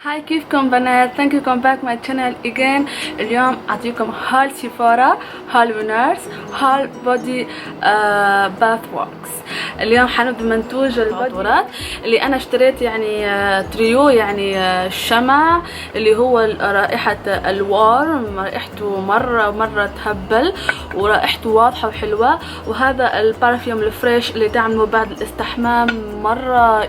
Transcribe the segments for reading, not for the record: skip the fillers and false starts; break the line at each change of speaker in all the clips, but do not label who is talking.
هاي كيفكم بنات؟ ثانك يو كم باك ماي شانل اجين. اليوم اعطيكم هال سيفورا، هال وينرز، هال بودي باث ووكس. اليوم حنبدا بمنتوج البودي اللي انا اشتريت، يعني تريو، يعني الشمع اللي هو رائحة الوارم، رائحته مرة تهبل ورائحته واضحة وحلوة. وهذا البارفيوم الفريش اللي تعمله بعد الاستحمام، مرة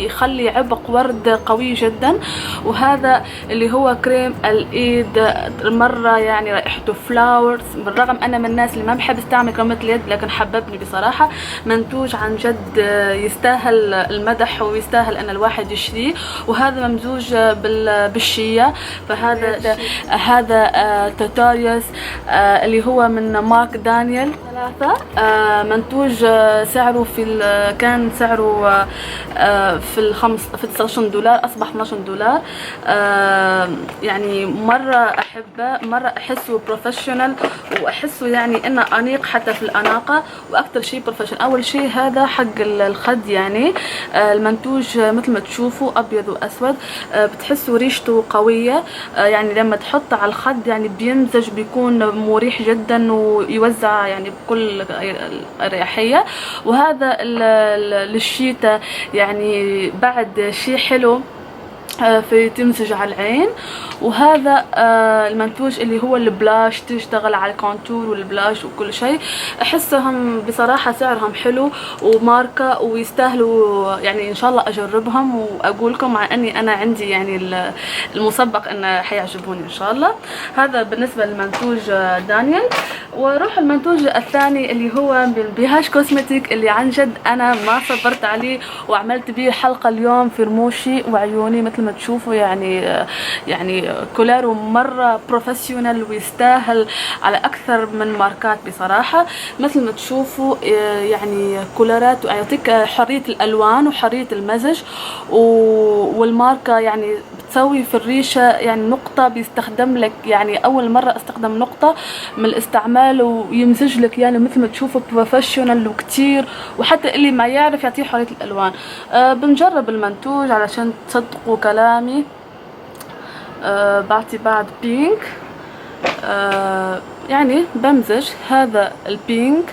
يخلي عبق ورد قوي جدا. وهذا اللي هو كريم الايد، مرة يعني رائحته فلاورز. بالرغم انا من الناس اللي ما بحب استعمل كريمات اليد، لكن حببني بصراحة. منتوج عن جد يستاهل المدح ويستاهل ان الواحد يشتريه. وهذا ممزوج بالشيا. هذا توتوريوس اللي هو من مارك دانيال 3. منتوج سعره كان سعره في $19، اصبح $12. يعني مرة احبه، مرة احسه بروفيشنال، واحسه يعني انه انيق حتى في الاناقة. واكثر شيء بروفيشنال. اول شيء هذا حق الخد، يعني المنتوج مثل ما تشوفوا ابيض واسود. بتحسوا ريشته قوية، يعني لما تحطه على الخد يعني بيمزج، بيكون مريح جدا ويوزع يعني بكل اريحية. وهذا للشتاء، يعني بعد شيء حلو في تمزج على العين. وهذا المنتوج اللي هو البلاش، تشتغل على الكونتور والبلاش وكل شيء. احسهم بصراحة سعرهم حلو وماركة ويستاهلوا، يعني ان شاء الله اجربهم واقولكم، مع اني انا عندي يعني المسبق ان حيعجبوني ان شاء الله. هذا بالنسبة للمنتوج دانيال. وروح المنتوج الثاني اللي هو بهاش كوزمتيك، اللي عن جد انا ما صبرت عليه وعملت به حلقة اليوم في رموشي وعيوني مثل ما تشوفوا. يعني كولارو مرة بروفيشنال ويستاهل على اكثر من ماركات بصراحة. مثل ما تشوفوا يعني كولارات يعطيك حرية الالوان وحرية المزج. والماركة يعني بتسوي في الريشة يعني نقطة، بيستخدم لك يعني اول مرة استخدم نقطة من الاستعمال ويمزج لك، يعني مثل ما تشوفوا بروفيشنال وكتير. وحتى اللي ما يعرف يعطيه حرية الالوان. بنجرب المنتوج علشان تصدقوا كلامي. بعطي بعد بينك، يعني بمزج هذا البينك،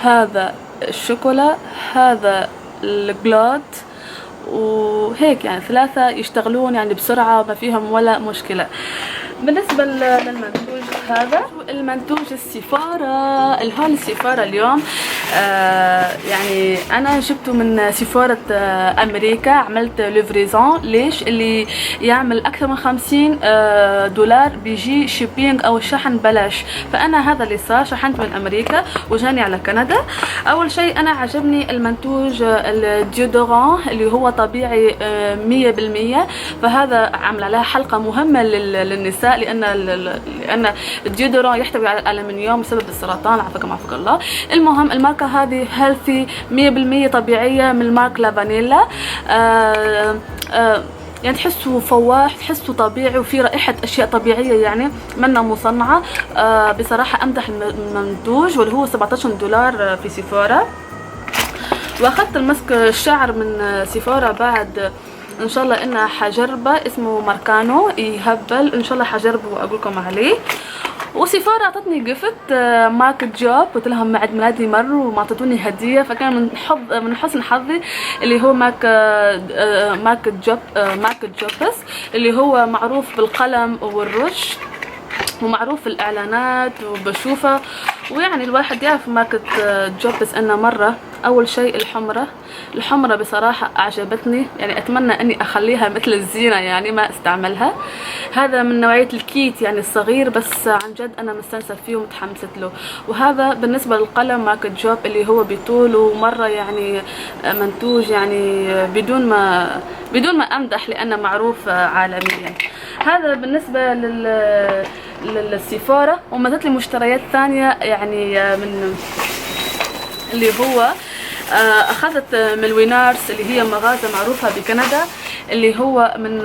هذا الشوكولا، هذا الجلاد، وهيك يعني 3 يشتغلون يعني بسرعة، ما فيهم ولا مشكلة. بالنسبة للمنتوج، هذا المنتوج السيفارة، الهول السيفارة اليوم يعني انا جبته من سيفارة امريكا. عملت ليفريزون. ليش؟ اللي يعمل اكثر من $50 بيجي شيبينج او الشحن بلاش. فانا هذا اللي صار، شحنت من امريكا وجاني على كندا. اول شيء انا عجبني المنتوج الديودوران اللي هو طبيعي 100%. فهذا عمل عليها حلقة مهمة للنساء، لان الديودوران يحتوي على الالمنيوم بسبب السرطان، عافاكم عافاك الله. المهم الماركة هذه هيلثي 100% طبيعية، من المارك لافانيلا. يعني تحسوا فواح، تحسوا طبيعي، وفي رائحة اشياء طبيعية، يعني منها مصنعة. بصراحة امدح المنتوج، واللي هو $17 في سيفورا. واخذت المسك الشعر من سيفورا بعد، ان شاء الله انها حجربه، اسمه ماركانو، يهبل ان شاء الله حجربه واقولكم عليه. وسيفورا اعطتني جفت مارك جوب، قلت لهم عيد ميلادي مر وما اعطتوني هديه، فكان من حسن حظي اللي هو مارك جوبس، اللي هو معروف بالقلم والرش، ومعروف في الاعلانات وبشوفه. ويعني الواحد يعرف ماركة جوبس انه مرة. اول شيء الحمرة بصراحة اعجبتني، يعني اتمنى اني اخليها مثل الزينة، يعني ما استعملها. هذا من نوعية الكيت يعني الصغير، بس عن جد انا مستنسة فيه ومتحمسة له. وهذا بالنسبة للقلم ماركة جوب اللي هو بطول، ومرة يعني منتوج يعني بدون ما امدح، لانه معروف عالميا. هذا بالنسبة للسيفورا. ومثلت لي مشتريات ثانية، يعني من اللي هو اخذت من الوينارس، اللي هي مغازة معروفة بكندا، اللي هو من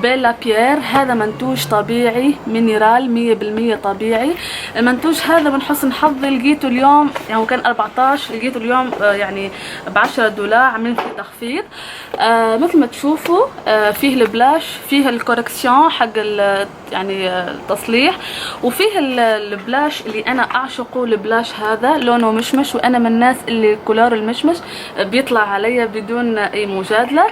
بيلا بيير. هذا منتوج طبيعي مينرال 100% طبيعي. المنتوج هذا من حسن حظي لقيته اليوم، يعني هو كان 14، لقيته اليوم يعني ب$10 عاملين فيه تخفيض. مثل ما تشوفوا فيه البلاش، فيه الكوركسيون حق يعني التصليح، وفيه البلاش اللي انا اعشقه. البلاش هذا لونه مشمش، وانا من الناس اللي كولار المشمش بيطلع عليا بدون اي مجادله.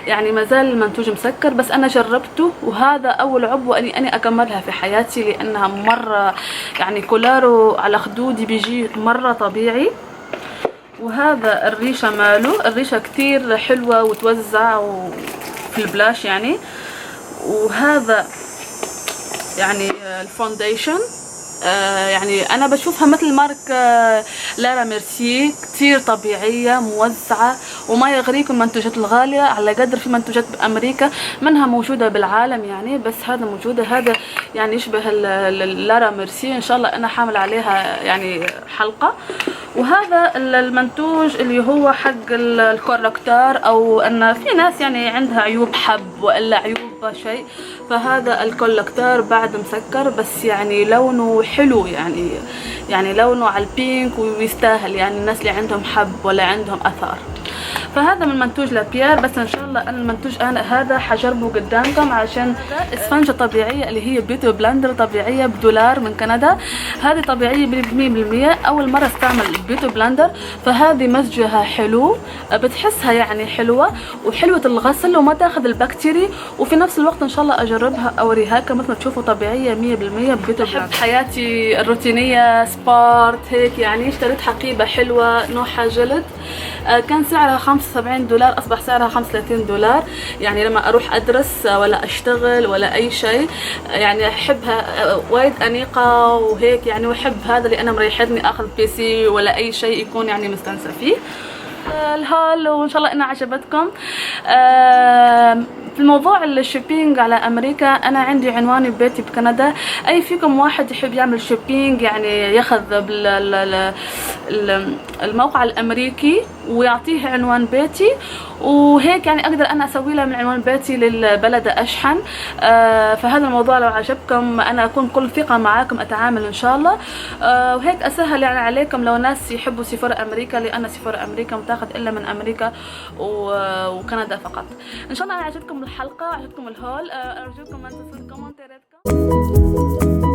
يعني مازال المنتوج مسكر، بس انا جربته وهذا اول عبوه اني اكملها في حياتي، لانها مره يعني كولاره على خدودي بيجي مره طبيعي. وهذا الريشه ماله، الريشه كتير حلوه وتوزع في البلاش يعني. وهذا يعني الفونديشن، يعني انا بشوفها مثل مارك لارا ميرسي، كتير طبيعية موزعة. وما يغريكم المنتوجات الغالية على قدر في منتوجات بامريكا منها موجودة بالعالم يعني، بس هذا موجودة. هذا يعني يشبه لارا ميرسي، ان شاء الله انا حامل عليها يعني حلقة. وهذا المنتوج اللي هو حق الكوركتار، او ان في ناس يعني عندها عيوب حب والا عيوب شيء، فهذا الكولكتر بعد مسكر، بس يعني لونه حلو، يعني لونه على البينك ويستاهل يعني الناس اللي عندهم حب ولا عندهم اثار. فهذا من منتوج لابيير. بس ان شاء الله انا المنتوج هذا حجربه قدامكم، عشان اسفنجه طبيعيه اللي هي بيوتي بلندر طبيعيه ب$1 من كندا. هذه طبيعيه 100%. اول مره استعمل بيوتي بلندر، فهذه مزجها حلو، بتحسها يعني حلوه وحلوه الغسل وما تاخذ البكتيري، وفي نفس الوقت ان شاء الله اجربها اوريها لكم مثل ما تشوفوا طبيعيه 100% بيوتي بلندر. بحب حياتي الروتينيه سبارت هيك يعني. اشتريت حقيبه حلوه نوعها جلد، كان سعرها $75، اصبح سعرها $35. يعني لما اروح ادرس ولا اشتغل ولا اي شيء يعني احبها، وايد انيقه وهيك يعني. واحب هذا اللي انا مريحتني اخذ PC ولا اي شيء يكون يعني مستانسه فيه. الهال، وان شاء الله انها عجبتكم. في الموضوع الشوبينج على امريكا، انا عندي عنواني ببيتي بكندا. اي فيكم واحد يحب يعمل شوبينج يعني ياخذ الموقع الامريكي ويعطيه عنوان بيتي، وهيك يعني اقدر انا اسوي له من عنوان بيتي للبلد اشحن. فهذا الموضوع لو عجبكم انا اكون بكل ثقه معاكم اتعامل ان شاء الله. وهيك اسهل يعني عليكم لو ناس يحبوا سفر امريكا، لان سفر امريكا متاخذ الا من امريكا وكندا فقط. ان شاء الله عجبتكم الحلقه، عجبتكم الهول. ارجوكم ان تنسوا كومنتاتكم.